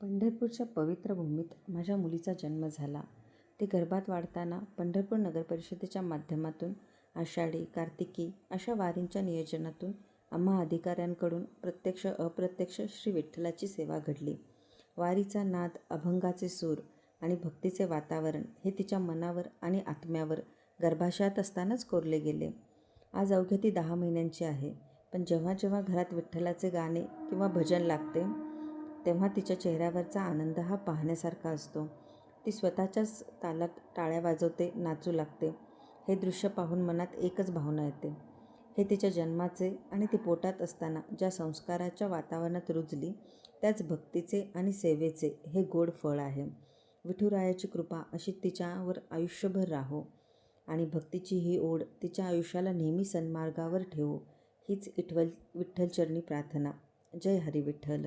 पंढरपूरच्या पवित्र भूमीत माझ्या मुलीचा जन्म झाला. ती गर्भात वाढताना पंढरपूर नगरपरिषदेच्या माध्यमातून आषाढी, कार्तिकी अशा वारींच्या नियोजनातून आम्हा अधिकाऱ्यांकडून प्रत्यक्ष अप्रत्यक्ष श्री विठ्ठलाची सेवा घडली. वारीचा नाद, अभंगाचे सूर आणि भक्तीचे वातावरण हे तिच्या मनावर आणि आत्म्यावर गर्भाशयात असतानाच कोरले गेले. आज अवघ्या ती 10 महिन्यांची आहे, पण जेव्हा जेव्हा घरात विठ्ठलाचे गाणे किंवा भजन लागते तेव्हा तिच्या चेहऱ्यावरचा आनंद हा पाहण्यासारखा असतो. ती स्वतःच्याच तालात टाळ्या वाजवते, नाचू लागते. हे दृश्य पाहून मनात एकच भावना येते. हे तिच्या जन्माचे आणि ती पोटात असताना ज्या संस्काराच्या वातावरणात रुजली त्याच भक्तीचे आणि सेवेचे हे गोड फळ आहे. विठुरायाची कृपा अशी तिच्यावर आयुष्यभर राहो आणि भक्तीची ही ओढ तिच्या आयुष्याला नेहमी सन्मार्गावर ठेवो हीच विठ्ठलचरणी प्रार्थना. जय हरी विठ्ठल.